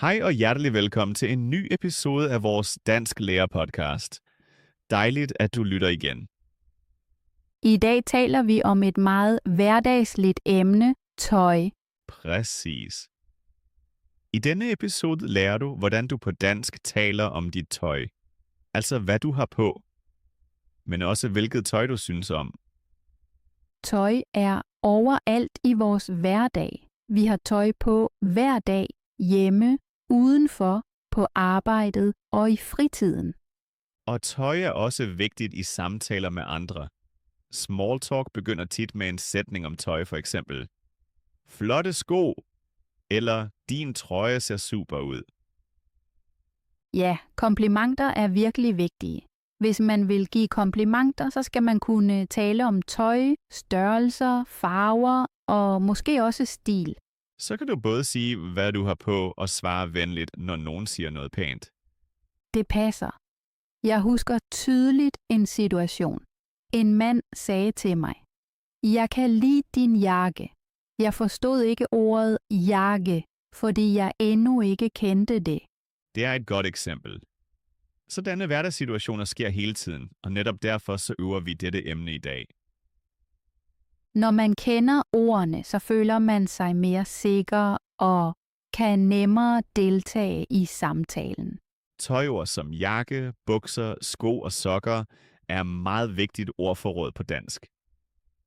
Hej og hjertelig velkommen til en ny episode af vores Dansk Lærer Podcast. Dejligt, at du lytter igen. I dag taler vi om et meget hverdagsligt emne, tøj. Præcis. I denne episode lærer du, hvordan du på dansk taler om dit tøj. Altså hvad du har på. Men også hvilket tøj du synes om. Tøj er overalt i vores hverdag. Vi har tøj på hver dag, hjemme, udenfor, på arbejdet og i fritiden. Og tøj er også vigtigt i samtaler med andre. Small talk begynder tit med en sætning om tøj, for eksempel. Flotte sko, eller din trøje ser super ud. Ja, komplimenter er virkelig vigtige. Hvis man vil give komplimenter, så skal man kunne tale om tøj, størrelser, farver og måske også stil. Så kan du både sige, hvad du har på, og svare venligt, når nogen siger noget pænt. Det passer. Jeg husker tydeligt en situation. En mand sagde til mig, jeg kan lide din jakke. Jeg forstod ikke ordet jakke, fordi jeg endnu ikke kendte det. Det er et godt eksempel. Sådanne hverdagssituationer sker hele tiden, og netop derfor så øver vi dette emne i dag. Når man kender ordene, så føler man sig mere sikker og kan nemmere deltage i samtalen. Tøjord som jakke, bukser, sko og sokker er meget vigtigt ordforråd på dansk.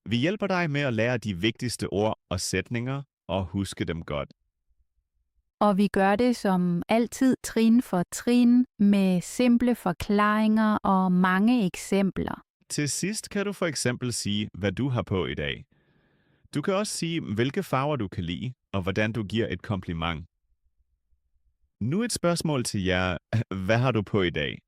Vi hjælper dig med at lære de vigtigste ord og sætninger og huske dem godt. Og vi gør det som altid trin for trin med simple forklaringer og mange eksempler. Til sidst kan du for eksempel sige, hvad du har på i dag. Du kan også sige, hvilke farver du kan lide, og hvordan du giver et kompliment. Nu et spørgsmål til jer. Hvad har du på i dag?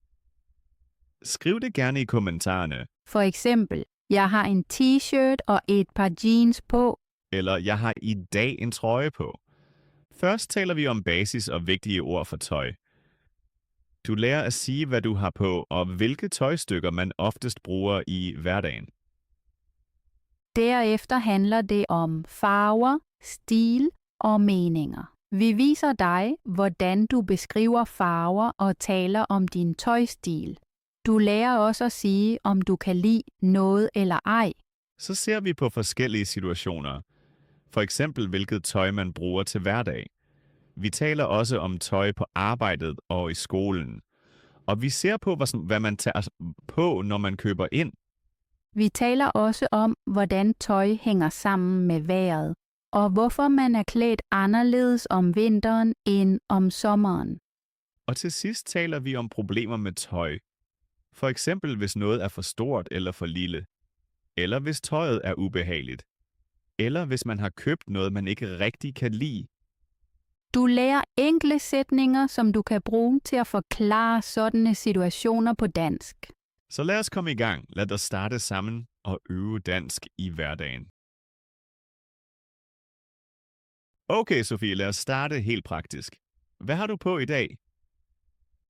Skriv det gerne i kommentarerne. For eksempel, jeg har en t-shirt og et par jeans på. Eller jeg har i dag en trøje på. Først taler vi om basis og vigtige ord for tøj. Du lærer at sige, hvad du har på, og hvilke tøjstykker man oftest bruger i hverdagen. Derefter handler det om farver, stil og meninger. Vi viser dig, hvordan du beskriver farver og taler om din tøjstil. Du lærer også at sige, om du kan lide noget eller ej. Så ser vi på forskellige situationer. For eksempel, hvilket tøj man bruger til hverdag. Vi taler også om tøj på arbejdet og i skolen. Og vi ser på, hvad man tager på, når man køber ind. Vi taler også om, hvordan tøj hænger sammen med vejret, og hvorfor man er klædt anderledes om vinteren end om sommeren. Og til sidst taler vi om problemer med tøj. For eksempel, hvis noget er for stort eller for lille. Eller hvis tøjet er ubehageligt. Eller hvis man har købt noget, man ikke rigtig kan lide. Du lærer enkle sætninger, som du kan bruge til at forklare sådanne situationer på dansk. Så lad os komme i gang. Lad os starte sammen og øve dansk i hverdagen. Okay, Sofie, lad os starte helt praktisk. Hvad har du på i dag?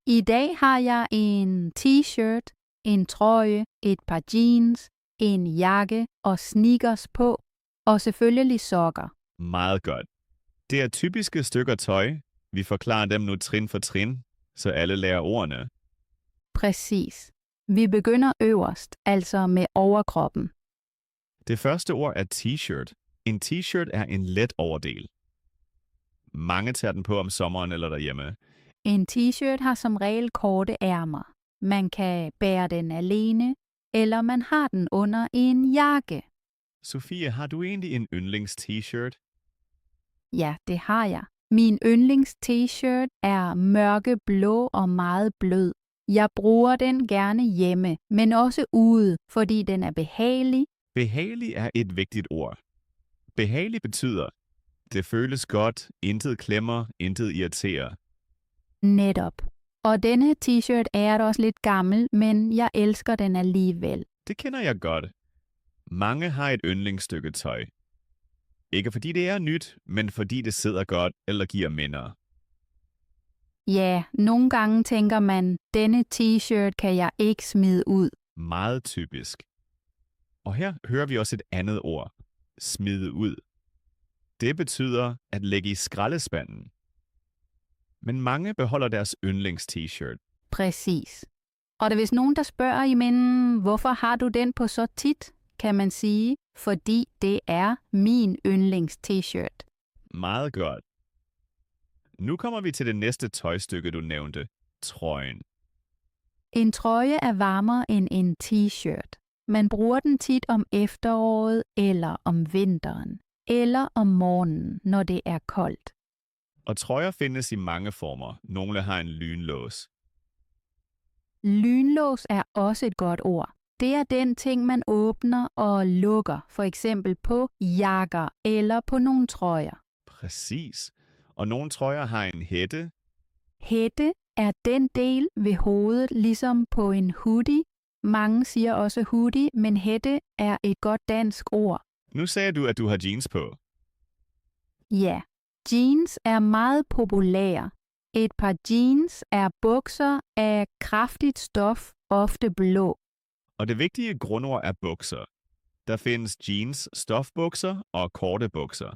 I dag har jeg en t-shirt, en trøje, et par jeans, en jakke og sneakers på, og selvfølgelig sokker. Meget godt. Det er typiske stykker tøj. Vi forklarer dem nu trin for trin, så alle lærer ordene. Præcis. Vi begynder øverst, altså med overkroppen. Det første ord er t-shirt. En t-shirt er en let overdel. Mange tager den på om sommeren eller derhjemme. En t-shirt har som regel korte ærmer. Man kan bære den alene, eller man har den under en jakke. Sofie, har du egentlig en yndlings-t-shirt? Ja, det har jeg. Min yndlings-t-shirt er mørkeblå og meget blød. Jeg bruger den gerne hjemme, men også ude, fordi den er behagelig. Behagelig er et vigtigt ord. Behagelig betyder, det føles godt, intet klemmer, intet irriterer. Netop. Og denne t-shirt er også lidt gammel, men jeg elsker den alligevel. Det kender jeg godt. Mange har et yndlingsstykke tøj. Ikke fordi det er nyt, men fordi det sidder godt eller giver minder. Ja, nogle gange tænker man, denne t-shirt kan jeg ikke smide ud. Meget typisk. Og her hører vi også et andet ord. Smide ud. Det betyder at lægge i skraldespanden. Men mange beholder deres yndlings-t-shirt. Præcis. Og der er vist nogen, der spørger, jamen, hvorfor har du den på så tit? Kan man sige, fordi det er min yndlings-t-shirt. Meget godt. Nu kommer vi til det næste tøjstykke, du nævnte. Trøjen. En trøje er varmere end en t-shirt. Man bruger den tit om efteråret eller om vinteren, eller om morgenen, når det er koldt. Og trøjer findes i mange former. Nogle har en lynlås. Lynlås er også et godt ord. Det er den ting, man åbner og lukker, for eksempel på jakker eller på nogle trøjer. Præcis. Og nogle trøjer har en hætte. Hætte er den del ved hovedet, ligesom på en hoodie. Mange siger også hoodie, men hætte er et godt dansk ord. Nu sagde du, at du har jeans på. Ja, jeans er meget populære. Et par jeans er bukser af kraftigt stof, ofte blå. Og det vigtige grundord er bukser. Der findes jeans, stofbukser og korte bukser.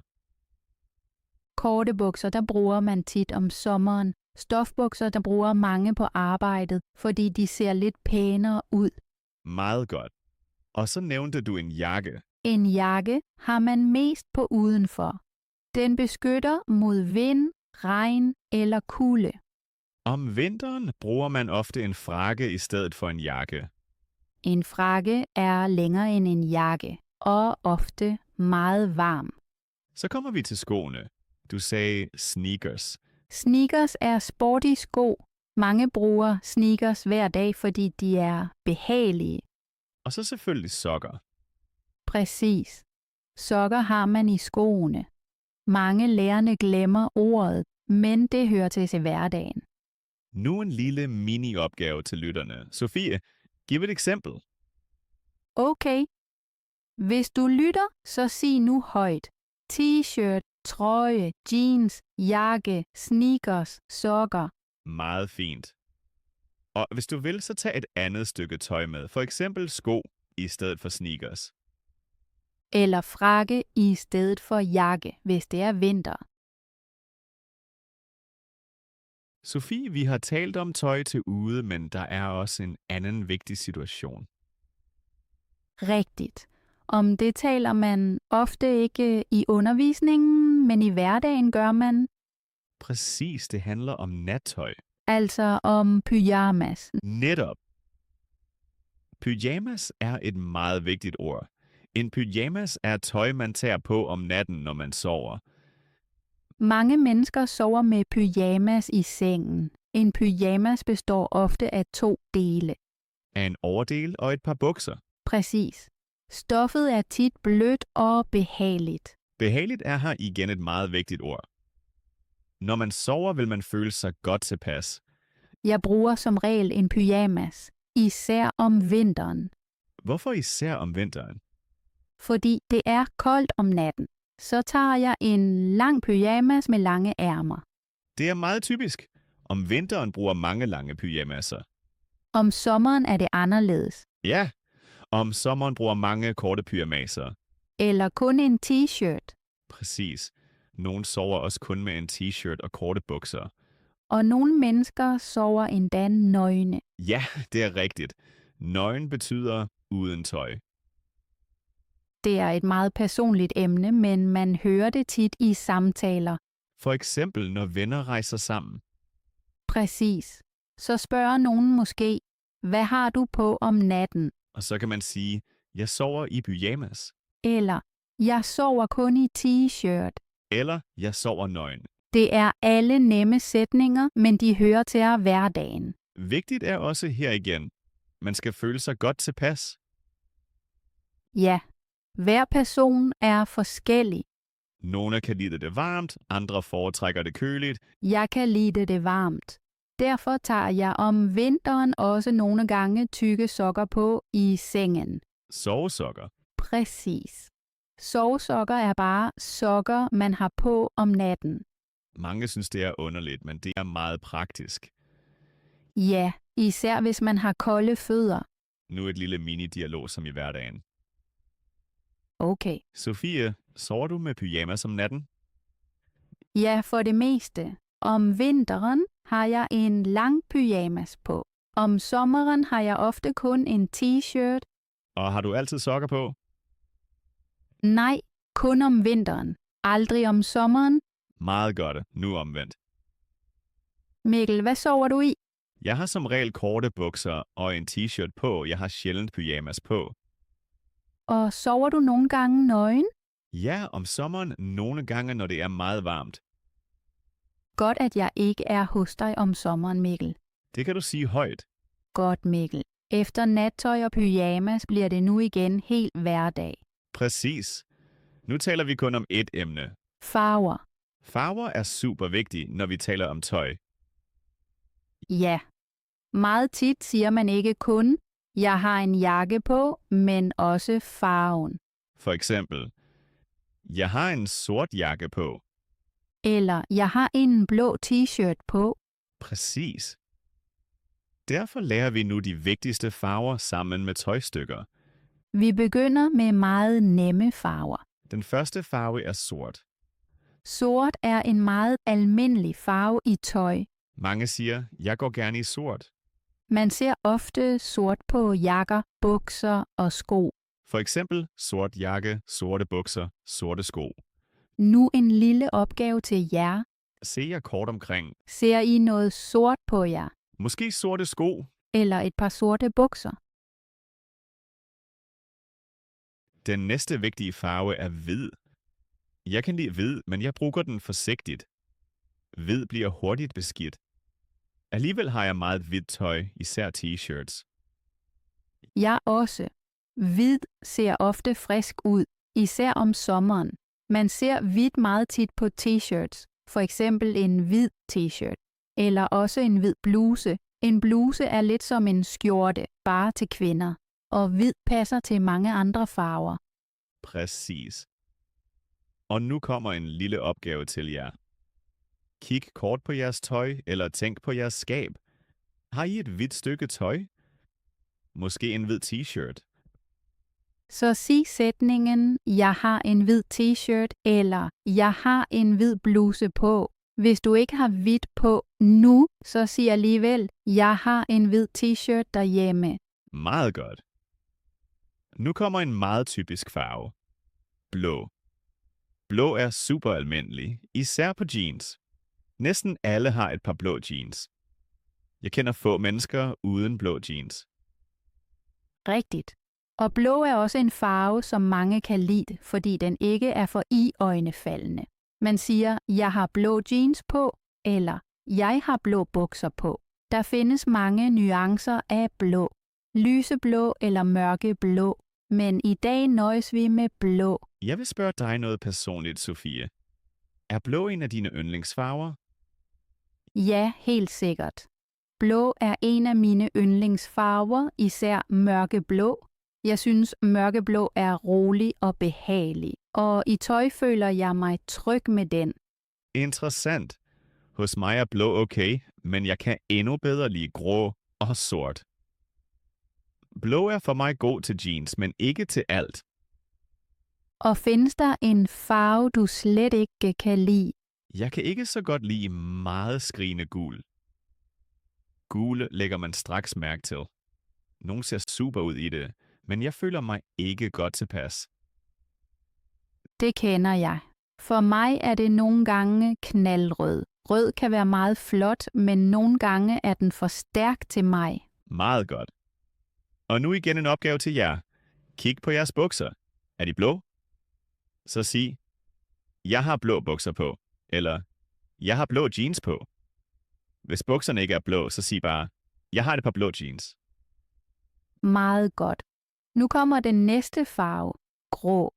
Korte bukser, der bruger man tit om sommeren. Stofbukser, der bruger mange på arbejdet, fordi de ser lidt pænere ud. Meget godt. Og så nævnte du en jakke. En jakke har man mest på udenfor. Den beskytter mod vind, regn eller kulde. Om vinteren bruger man ofte en frakke i stedet for en jakke. En frakke er længere end en jakke, og ofte meget varm. Så kommer vi til skoene. Du sagde sneakers. Sneakers er sporty sko. Mange bruger sneakers hver dag, fordi de er behagelige. Og så selvfølgelig sokker. Præcis. Sokker har man i skoene. Mange lærerne glemmer ordet, men det hører til hverdagen. Nu en lille mini-opgave til lytterne. Sofie, giv et eksempel. Okay. Hvis du lytter, så sig nu højt. T-shirt, trøje, jeans, jakke, sneakers, sokker. Meget fint. Og hvis du vil, så tag et andet stykke tøj med. For eksempel sko i stedet for sneakers. Eller frakke i stedet for jakke, hvis det er vinter. Sofie, vi har talt om tøj til ude, men der er også en anden vigtig situation. Rigtigt. Om det taler man ofte ikke i undervisningen, men i hverdagen gør man. Præcis, det handler om nattøj. Altså om pyjamas. Netop. Pyjamas er et meget vigtigt ord. En pyjamas er tøj, man tager på om natten, når man sover. Mange mennesker sover med pyjamas i sengen. En pyjamas består ofte af 2 dele. Af en overdel og et par bukser. Præcis. Stoffet er tit blødt og behageligt. Behageligt er her igen et meget vigtigt ord. Når man sover, vil man føle sig godt tilpas. Jeg bruger som regel en pyjamas, især om vinteren, Hvorfor især om vinteren? fordi det er koldt om natten. Så tager jeg en lang pyjamas med lange ærmer. Det er meget typisk. Om vinteren bruger mange lange pyjamaser. Om sommeren er det anderledes. Ja, om sommeren bruger mange korte pyjamaser. Eller kun en t-shirt. Præcis. Nogle sover også kun med en t-shirt og korte bukser. Og nogle mennesker sover endda nøgne. Ja, det er rigtigt. Nøgen betyder uden tøj. Det er et meget personligt emne, men man hører det tit i samtaler. For eksempel, når venner rejser sammen. Præcis. Så spørger nogen måske, hvad har du på om natten? Og så kan man sige, jeg sover i pyjamas. Eller, jeg sover kun i t-shirt. Eller, jeg sover nøgen. Det er alle nemme sætninger, men de hører til hverdagen. Vigtigt er også her igen. Man skal føle sig godt tilpas. Ja, hver person er forskellig. Nogle kan lide det varmt, andre foretrækker det køligt. Jeg kan lide det varmt. Derfor tager jeg om vinteren også nogle gange tykke sokker på i sengen. Sovesokker. Præcis. Sovesokker er bare sokker, man har på om natten. Mange synes, det er underligt, men det er meget praktisk. Ja, især hvis man har kolde fødder. Nu et lille mini-dialog som i hverdagen. Okay. Sofie, sover du med pyjamas om natten? Ja, for det meste. Om vinteren har jeg en lang pyjamas på. Om sommeren har jeg ofte kun en t-shirt. Og har du altid sokker på? Nej, kun om vinteren. Aldrig om sommeren. Meget godt, nu omvendt. Mikkel, hvad sover du i? Jeg har som regel korte bukser og en t-shirt på. Jeg har sjældent pyjamas på. Og sover du nogle gange nøgen? Ja, om sommeren nogle gange, når det er meget varmt. Godt, at jeg ikke er hos dig om sommeren, Mikkel. Det kan du sige højt. Godt, Mikkel. Efter nattøj og pyjamas bliver det nu igen helt hverdag. Præcis. Nu taler vi kun om ét emne. Farver. Farver er super vigtige, når vi taler om tøj. Ja. Meget tit siger man ikke kun, jeg har en jakke på, men også farven. For eksempel, jeg har en sort jakke på. Eller jeg har en blå t-shirt på. Præcis. Derfor lærer vi nu de vigtigste farver sammen med tøjstykker. Vi begynder med meget nemme farver. Den første farve er sort. Sort er en meget almindelig farve i tøj. Mange siger, jeg går gerne i sort. Man ser ofte sort på jakker, bukser og sko. For eksempel sort jakke, sorte bukser, sorte sko. Nu en lille opgave til jer. Se jer kort omkring. Ser I noget sort på jer? Måske sorte sko. Eller et par sorte bukser? Den næste vigtige farve er hvid. Jeg kan lide hvid, men jeg bruger den forsigtigt. Hvid bliver hurtigt beskidt. Alligevel har jeg meget hvidt tøj, især t-shirts. Jeg også. Hvid ser ofte frisk ud, især om sommeren. Man ser hvidt meget tit på t-shirts, for eksempel en hvid t-shirt, eller også en hvid bluse. En bluse er lidt som en skjorte, bare til kvinder, og hvid passer til mange andre farver. Præcis. Og nu kommer en lille opgave til jer. Kig kort på jeres tøj, eller tænk på jeres skab. Har I et hvidt stykke tøj? Måske en hvid t-shirt. Så sig sætningen, jeg har en hvid t-shirt, eller jeg har en hvid bluse på. Hvis du ikke har hvidt på nu, så sig alligevel, jeg har en hvid t-shirt derhjemme. Meget godt. Nu kommer en meget typisk farve. Blå. Blå er super almindelig, især på jeans. Næsten alle har et par blå jeans. Jeg kender få mennesker uden blå jeans. Rigtigt. Og blå er også en farve, som mange kan lide, fordi den ikke er for iøjnefaldende. Man siger, jeg har blå jeans på, eller jeg har blå bukser på. Der findes mange nuancer af blå. Lyseblå eller mørkeblå. Men i dag nøjes vi med blå. Jeg vil spørge dig noget personligt, Sofie. Er blå en af dine yndlingsfarver? Ja, helt sikkert. Blå er en af mine yndlingsfarver, især mørkeblå. Jeg synes, mørkeblå er rolig og behagelig, og i tøj føler jeg mig tryg med den. Interessant. Hos mig er blå okay, men jeg kan endnu bedre lide grå og sort. Blå er for mig god til jeans, men ikke til alt. Og findes der en farve, du slet ikke kan lide? Jeg kan ikke så godt lide meget skrigende gul. Gul lægger man straks mærke til. Nogle ser super ud i det, men jeg føler mig ikke godt tilpas. Det kender jeg. For mig er det nogle gange knaldrød. Rød kan være meget flot, men nogle gange er den for stærk til mig. Meget godt. Og nu igen en opgave til jer. Kig på jeres bukser. Er de blå? Så sig, jeg har blå bukser på. Eller, jeg har blå jeans på. Hvis bukserne ikke er blå, så sig bare, jeg har et par blå jeans. Meget godt. Nu kommer den næste farve. Grå.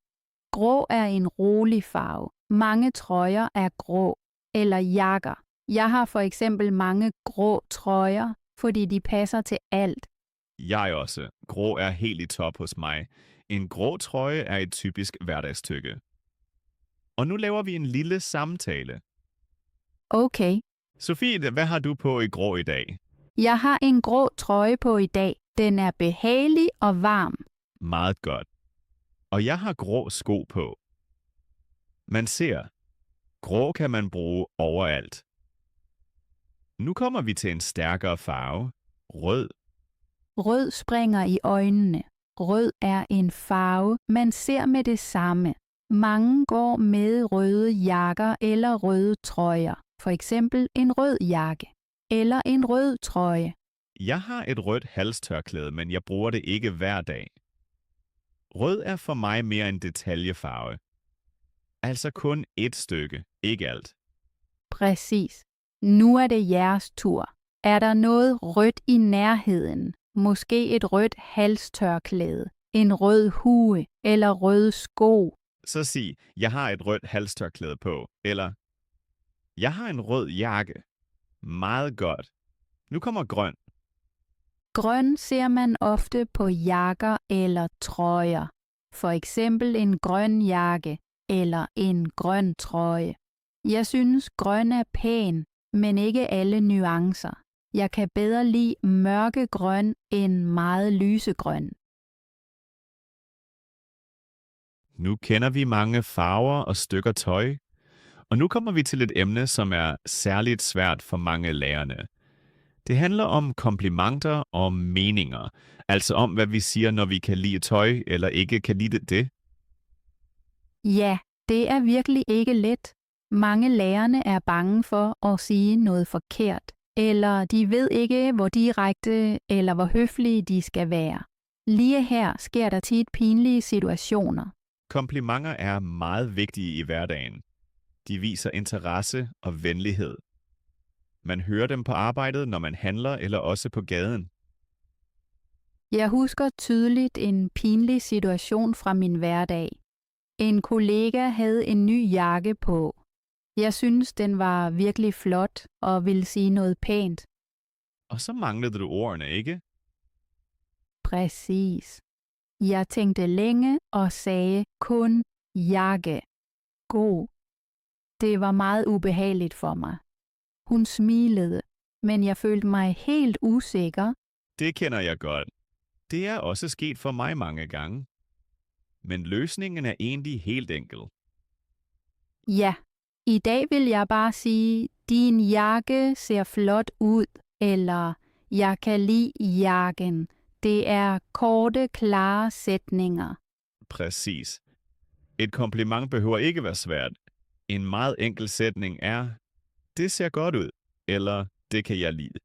Grå er en rolig farve. Mange trøjer er grå. Eller jakker. Jeg har for eksempel mange grå trøjer, fordi de passer til alt. Jeg også. Grå er helt i top hos mig. En grå trøje er et typisk hverdagstykke. Og nu laver vi en lille samtale. Okay. Sofie, hvad har du på i grå i dag? Jeg har en grå trøje på i dag. Den er behagelig og varm. Meget godt. Og jeg har grå sko på. Man ser, grå kan man bruge overalt. Nu kommer vi til en stærkere farve. Rød. Rød springer i øjnene. Rød er en farve, man ser med det samme. Mange går med røde jakker eller røde trøjer. For eksempel en rød jakke eller en rød trøje. Jeg har et rødt halstørklæde, men jeg bruger det ikke hver dag. Rød er for mig mere en detaljefarve. Altså kun et stykke, ikke alt. Præcis. Nu er det jeres tur. Er der noget rødt i nærheden? Måske et rødt halstørklæde, en rød hue eller røde sko. Så sig, jeg har et rødt halstørklæde på, eller jeg har en rød jakke. Meget godt. Nu kommer grøn. Grøn ser man ofte på jakker eller trøjer. For eksempel en grøn jakke eller en grøn trøje. Jeg synes grøn er pæn, men ikke alle nuancer. Jeg kan bedre lide mørkegrøn end meget lysegrøn. Nu kender vi mange farver og stykker tøj. Og nu kommer vi til et emne, som er særligt svært for mange lærerne. Det handler om komplimenter og meninger. Altså om, hvad vi siger, når vi kan lide tøj eller ikke kan lide det. Ja, det er virkelig ikke let. Mange lærerne er bange for at sige noget forkert, eller de ved ikke, hvor direkte eller hvor høflige de skal være. Lige her sker der tit pinlige situationer. Komplimenter er meget vigtige i hverdagen. De viser interesse og venlighed. Man hører dem på arbejdet, når man handler, eller også på gaden. Jeg husker tydeligt en pinlig situation fra min hverdag. En kollega havde en ny jakke på. Jeg synes, den var virkelig flot og ville sige noget pænt. Og så manglede du ordene, ikke? Præcis. Jeg tænkte længe og sagde kun jakke. God. Det var meget ubehageligt for mig. Hun smilede, men jeg følte mig helt usikker. Det kender jeg godt. Det er også sket for mig mange gange. Men løsningen er egentlig helt enkel. Ja, i dag vil jeg bare sige, din jakke ser flot ud, eller jeg kan lide jakken. Det er korte, klare sætninger. Præcis. Et kompliment behøver ikke være svært. En meget enkel sætning er, det ser godt ud, eller det kan jeg lide.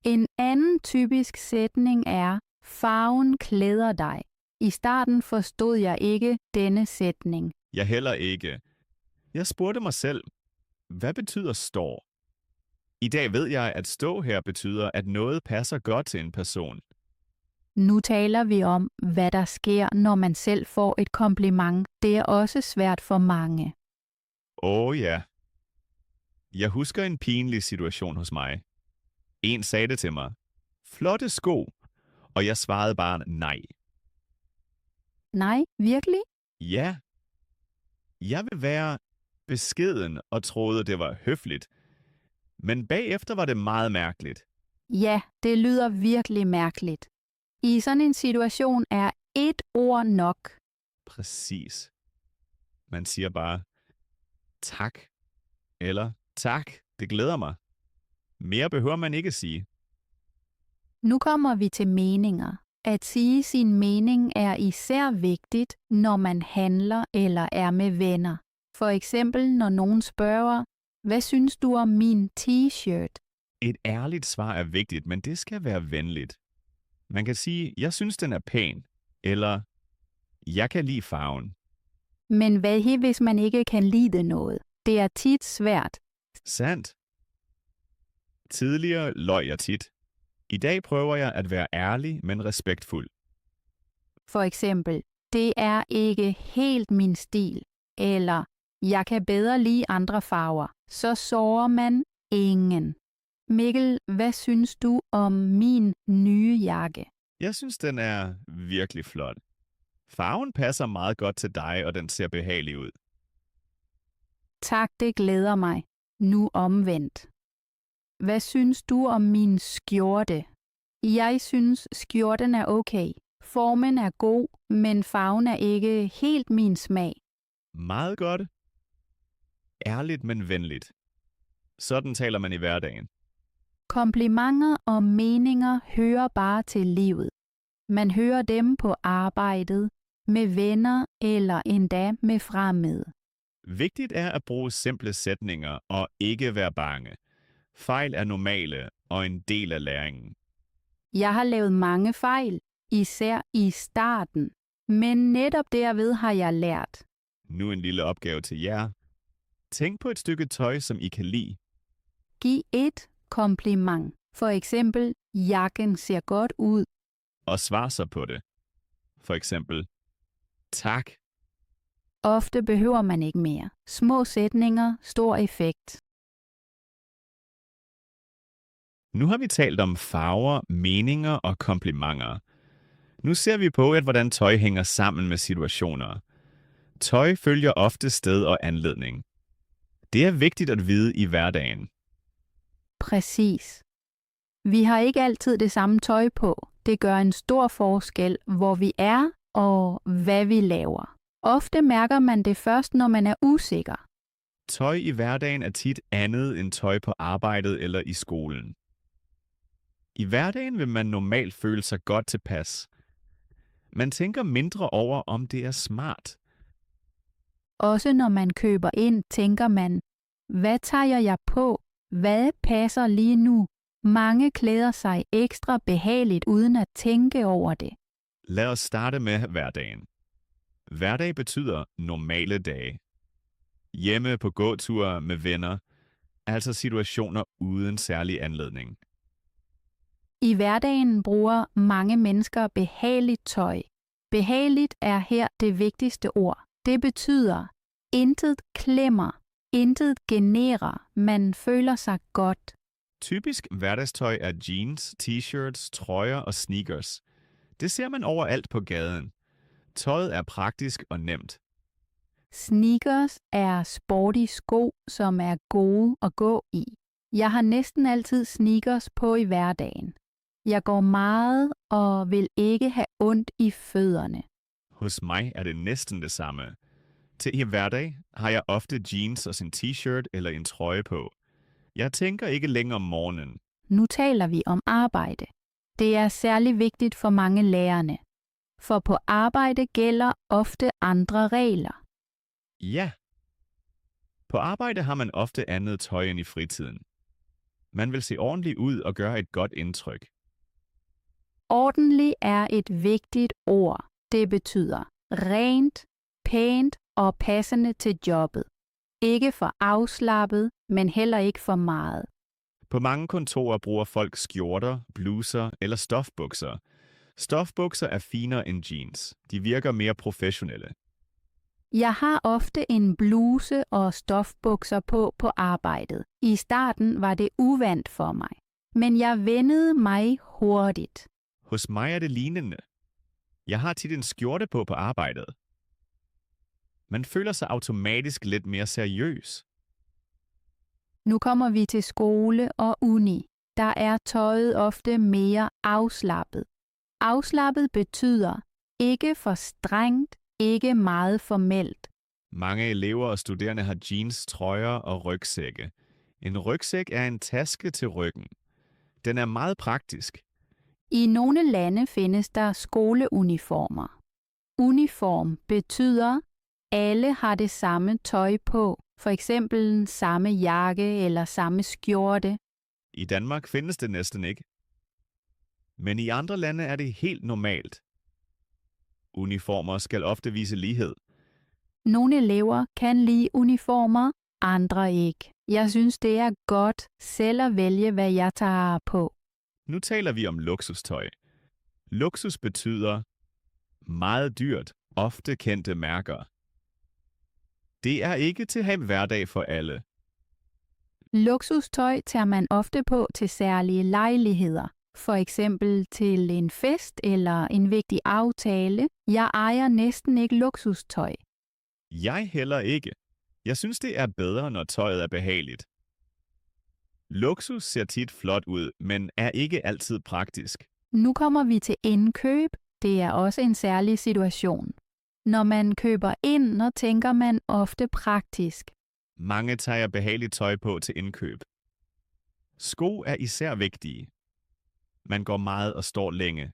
En anden typisk sætning er, farven klæder dig. I starten forstod jeg ikke denne sætning. Jeg heller ikke. Jeg spurgte mig selv, hvad betyder står? I dag ved jeg, at stå her betyder, at noget passer godt til en person. Nu taler vi om, hvad der sker, når man selv får et kompliment. Det er også svært for mange. Ja. Jeg husker en pinlig situation hos mig. En sagde det til mig. Flotte sko. Og jeg svarede bare nej. Nej, virkelig? Ja. Jeg vil være beskeden og troede, det var høfligt. Men bagefter var det meget mærkeligt. Ja, det lyder virkelig mærkeligt. I sådan en situation er et ord nok. Præcis. Man siger bare, tak. Eller tak, det glæder mig. Mere behøver man ikke sige. Nu kommer vi til meninger. At sige sin mening er især vigtigt, når man handler eller er med venner. For eksempel, når nogen spørger, hvad synes du om min t-shirt? Et ærligt svar er vigtigt, men det skal være venligt. Man kan sige, jeg synes, den er pæn. Eller, jeg kan lide farven. Men hvad hvis man ikke kan lide noget? Det er tit svært. Sandt. Tidligere løj jeg tit. I dag prøver jeg at være ærlig, men respektfuld. For eksempel, det er ikke helt min stil. Eller, jeg kan bedre lide andre farver. Så sårer man ingen. Mikkel, hvad synes du om min nye jakke? Jeg synes, den er virkelig flot. Farven passer meget godt til dig, og den ser behagelig ud. Tak, det glæder mig. Nu omvendt. Hvad synes du om min skjorte? Jeg synes, skjorten er okay. Formen er god, men farven er ikke helt min smag. Meget godt. Ærligt, men venligt. Sådan taler man i hverdagen. Komplimenter og meninger hører bare til livet. Man hører dem på arbejdet, med venner eller endda med fremmede. Vigtigt er at bruge simple sætninger og ikke være bange. Fejl er normale og en del af læringen. Jeg har lavet mange fejl, især i starten, men netop derved har jeg lært. Nu en lille opgave til jer. Tænk på et stykke tøj, som I kan lide. Giv et kompliment. For eksempel, jakken ser godt ud. Og svar så på det. For eksempel, tak. Ofte behøver man ikke mere. Små sætninger, stor effekt. Nu har vi talt om farver, meninger og komplimenter. Nu ser vi på, hvordan tøj hænger sammen med situationer. Tøj følger ofte sted og anledning. Det er vigtigt at vide i hverdagen. Præcis. Vi har ikke altid det samme tøj på. Det gør en stor forskel, hvor vi er og hvad vi laver. Ofte mærker man det først, når man er usikker. Tøj i hverdagen er tit andet end tøj på arbejdet eller i skolen. I hverdagen vil man normalt føle sig godt tilpas. Man tænker mindre over, om det er smart. Også når man køber ind, tænker man, hvad tager jeg på? Hvad passer lige nu? Mange klæder sig ekstra behageligt uden at tænke over det. Lad os starte med hverdagen. Hverdag betyder normale dage. Hjemme på gåture med venner, altså situationer uden særlig anledning. I hverdagen bruger mange mennesker behageligt tøj. Behageligt er her det vigtigste ord. Det betyder, intet klemmer, intet generer, man føler sig godt. Typisk hverdagstøj er jeans, t-shirts, trøjer og sneakers. Det ser man overalt på gaden. Tøjet er praktisk og nemt. Sneakers er sporty sko, som er gode at gå i. Jeg har næsten altid sneakers på i hverdagen. Jeg går meget og vil ikke have ondt i fødderne. Hos mig er det næsten det samme. Til i hverdag har jeg ofte jeans og en t-shirt eller en trøje på. Jeg tænker ikke længere om morgenen. Nu taler vi om arbejde. Det er særlig vigtigt for mange lærerne. For på arbejde gælder ofte andre regler. Ja. På arbejde har man ofte andet tøj end i fritiden. Man vil se ordentligt ud og gøre et godt indtryk. Ordentlig er et vigtigt ord. Det betyder rent, pænt og passende til jobbet. Ikke for afslappet, men heller ikke for meget. På mange kontorer bruger folk skjorter, bluser eller stofbukser. Stofbukser er finere end jeans. De virker mere professionelle. Jeg har ofte en bluse og stofbukser på arbejdet. I starten var det uvant for mig, men jeg vennede mig hurtigt. Hos mig er det lignende. Jeg har tit en skjorte på arbejdet. Man føler sig automatisk lidt mere seriøs. Nu kommer vi til skole og uni. Der er tøjet ofte mere afslappet. Afslappet betyder ikke for strengt, ikke meget formelt. Mange elever og studerende har jeans, trøjer og rygsække. En rygsæk er en taske til ryggen. Den er meget praktisk. I nogle lande findes der skoleuniformer. Uniform betyder, alle har det samme tøj på, for eksempel samme jakke eller samme skjorte. I Danmark findes det næsten ikke. Men i andre lande er det helt normalt. Uniformer skal ofte vise lighed. Nogle elever kan lide uniformer, andre ikke. Jeg synes, det er godt selv at vælge, hvad jeg tager på. Nu taler vi om luksustøj. Luksus betyder meget dyrt, ofte kendte mærker. Det er ikke til at hverdag for alle. Luksustøj tager man ofte på til særlige lejligheder. For eksempel til en fest eller en vigtig aftale. Jeg ejer næsten ikke luksustøj. Jeg heller ikke. Jeg synes, det er bedre, når tøjet er behageligt. Luksus ser tit flot ud, men er ikke altid praktisk. Nu kommer vi til indkøb. Det er også en særlig situation. Når man køber ind, tænker man ofte praktisk. Mange tager behageligt tøj på til indkøb. Sko er især vigtige. Man går meget og står længe.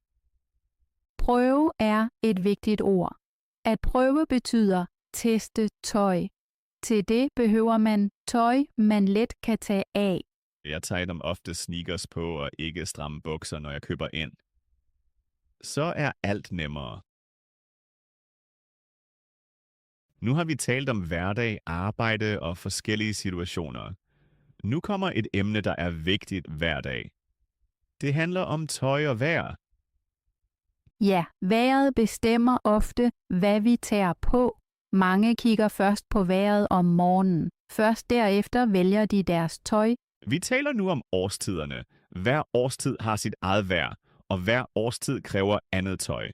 Prøve er et vigtigt ord. At prøve betyder teste tøj. Til det behøver man tøj, man let kan tage af. Jeg tager dem ofte sneakers på og ikke stramme bukser, når jeg køber ind. Så er alt nemmere. Nu har vi talt om hverdag, arbejde og forskellige situationer. Nu kommer et emne, der er vigtigt hver dag. Det handler om tøj og vejr. Ja, vejret bestemmer ofte, hvad vi tager på. Mange kigger først på vejret om morgenen. Først derefter vælger de deres tøj. Vi taler nu om årstiderne. Hver årstid har sit eget vejr, og hver årstid kræver andet tøj.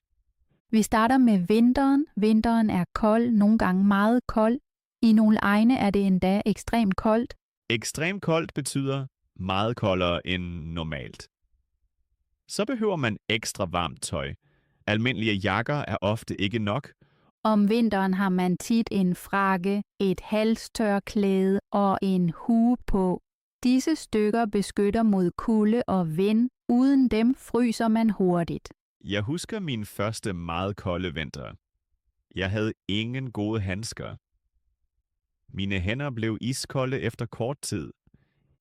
Vi starter med vinteren. Vinteren er kold, nogle gange meget kold. I nogle egne er det endda ekstremt koldt. Ekstremt koldt betyder meget koldere end normalt. Så behøver man ekstra varmt tøj. Almindelige jakker er ofte ikke nok. Om vinteren har man tit en frakke, et halstørklæde og en hue på. Disse stykker beskytter mod kulde og vind. Uden dem fryser man hurtigt. Jeg husker min første meget kolde vinter. Jeg havde ingen gode handsker. Mine hænder blev iskolde efter kort tid.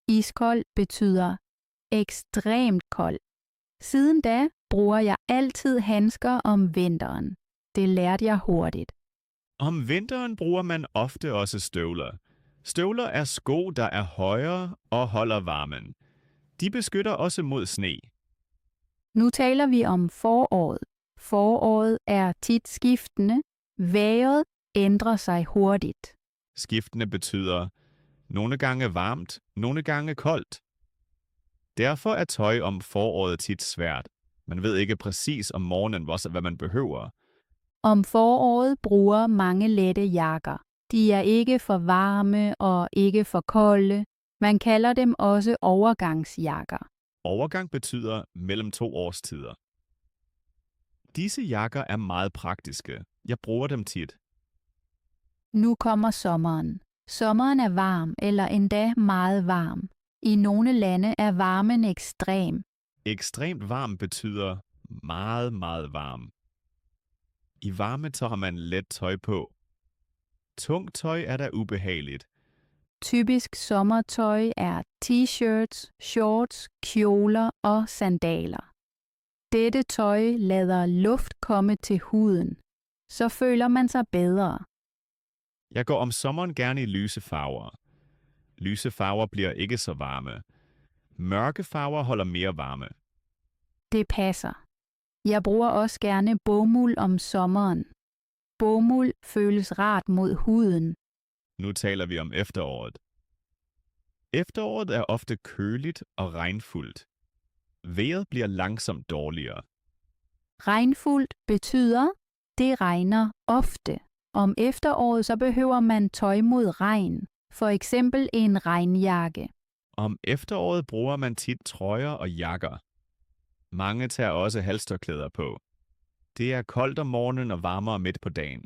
Iskold betyder ekstremt kold. Siden da bruger jeg altid handsker om vinteren. Det lærte jeg hurtigt. Om vinteren bruger man ofte også støvler. Støvler er sko, der er højere og holder varmen. De beskytter også mod sne. Nu taler vi om foråret. Foråret er tit skiftende. Vejret ændrer sig hurtigt. Skiftende betyder nogle gange varmt, nogle gange koldt. Derfor er tøj om foråret tit svært. Man ved ikke præcis om morgenen, hvad man behøver. Om foråret bruger mange lette jakker. De er ikke for varme og ikke for kolde. Man kalder dem også overgangsjakker. Overgang betyder mellem to årstider. Disse jakker er meget praktiske. Jeg bruger dem tit. Nu kommer sommeren. Sommeren er varm eller endda meget varm. I nogle lande er varmen ekstrem. Ekstremt varm betyder meget, meget varm. I varme tager man let tøj på. Tungt tøj er da ubehageligt. Typisk sommertøj er t-shirts, shorts, kjoler og sandaler. Dette tøj lader luft komme til huden. Så føler man sig bedre. Jeg går om sommeren gerne i lyse farver. Lyse farver bliver ikke så varme. Mørke farver holder mere varme. Det passer. Jeg bruger også gerne bomuld om sommeren. Bomuld føles rart mod huden. Nu taler vi om efteråret. Efteråret er ofte køligt og regnfuldt. Vejret bliver langsomt dårligere. Regnfuldt betyder, det regner ofte. Om efteråret så behøver man tøj mod regn. For eksempel en regnjakke. Om efteråret bruger man tit trøjer og jakker. Mange tager også halstørklæder på. Det er koldt om morgenen og varmere midt på dagen.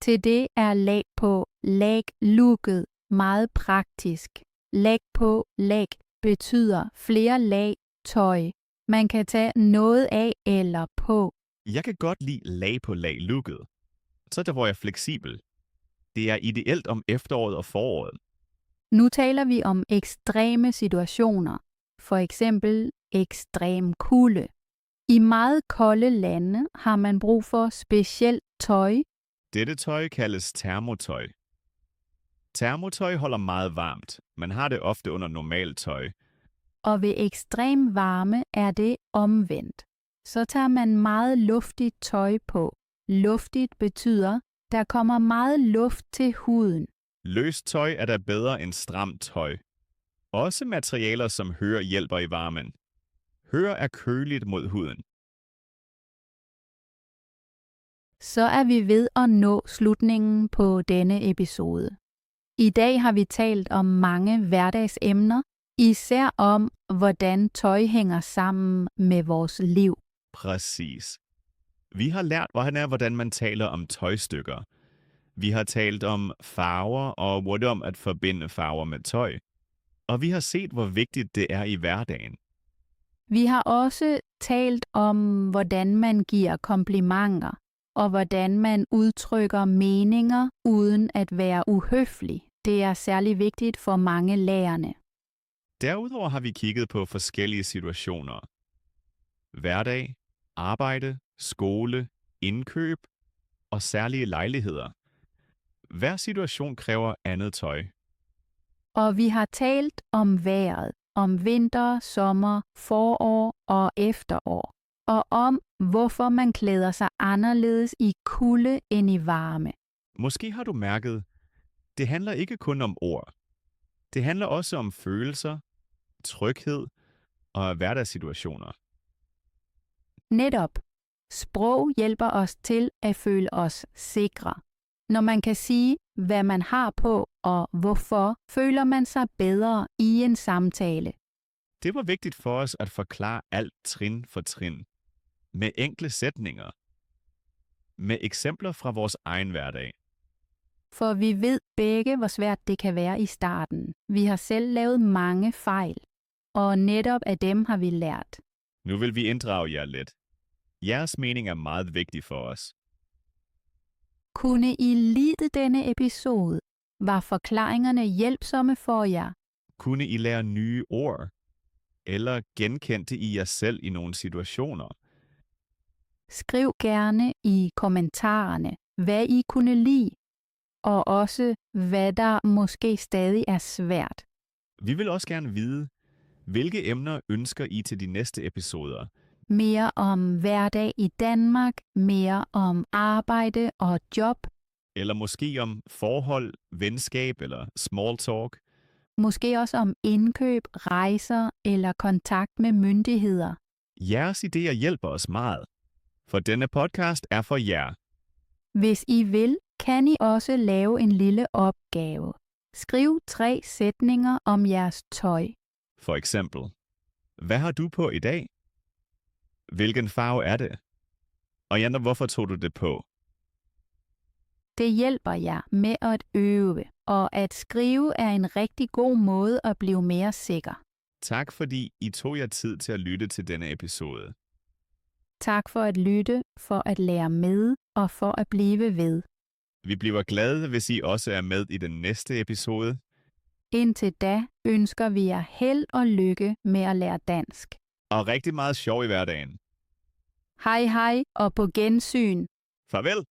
Til det er lag på, lag lukket, meget praktisk. Lag på, lag betyder flere lag tøj. Man kan tage noget af eller på. Jeg kan godt lide lag på lag lukket. Så der hvor jeg er fleksibel. Det er ideelt om efteråret og foråret. Nu taler vi om ekstreme situationer. For eksempel ekstrem kulde. I meget kolde lande har man brug for specielt tøj. Dette tøj kaldes termotøj. Termotøj holder meget varmt. Man har det ofte under normalt tøj. Og ved ekstrem varme er det omvendt. Så tager man meget luftigt tøj på. Luftigt betyder, der kommer meget luft til huden. Løst tøj er da bedre end stramt tøj. Også materialer som hør hjælper i varmen. Hør er køligt mod huden. Så er vi ved at nå slutningen på denne episode. I dag har vi talt om mange hverdagsemner, især om, hvordan tøj hænger sammen med vores liv. Præcis. Vi har lært, hvordan man taler om tøjstykker. Vi har talt om farver og hvordan at forbinde farver med tøj. Og vi har set, hvor vigtigt det er i hverdagen. Vi har også talt om, hvordan man giver komplimenter, og hvordan man udtrykker meninger uden at være uhøflig. Det er særlig vigtigt for mange lærerne. Derudover har vi kigget på forskellige situationer. Hverdag, arbejde, skole, indkøb og særlige lejligheder. Hver situation kræver andet tøj. Og vi har talt om vejret, om vinter, sommer, forår og efterår, og om hvorfor man klæder sig anderledes i kulde end i varme. Måske har du mærket, det handler ikke kun om ord. Det handler også om følelser, tryghed og hverdagssituationer. Netop. Sprog hjælper os til at føle os sikre. Når man kan sige, hvad man har på og hvorfor, føler man sig bedre i en samtale. Det var vigtigt for os at forklare alt trin for trin. Med enkle sætninger. Med eksempler fra vores egen hverdag. For vi ved begge, hvor svært det kan være i starten. Vi har selv lavet mange fejl, og netop af dem har vi lært. Nu vil vi inddrage jer lidt. Jeres mening er meget vigtig for os. Kunne I lide denne episode? Var forklaringerne hjælpsomme for jer? Kunne I lære nye ord? Eller genkendte I jer selv i nogle situationer? Skriv gerne i kommentarerne, hvad I kunne lide, og også hvad der måske stadig er svært. Vi vil også gerne vide, hvilke emner ønsker I til de næste episoder? Mere om hverdag i Danmark, mere om arbejde og job, Eller måske om forhold, venskab eller small talk? måske også om indkøb, rejser eller kontakt med myndigheder. Jeres idéer hjælper os meget, for denne podcast er for jer. Hvis I vil, kan I også lave en lille opgave. Skriv 3 sætninger om jeres tøj. For eksempel, hvad har du på i dag? Hvilken farve er det? Og Janne, hvorfor tog du det på? Det hjælper jer med at øve, og at skrive er en rigtig god måde at blive mere sikker. Tak fordi I tog jer tid til at lytte til denne episode. Tak for at lytte, for at lære med og for at blive ved. Vi bliver glade, hvis I også er med i den næste episode. Indtil da ønsker vi jer held og lykke med at lære dansk. Og rigtig meget sjov i hverdagen. Hej hej og på gensyn. Farvel!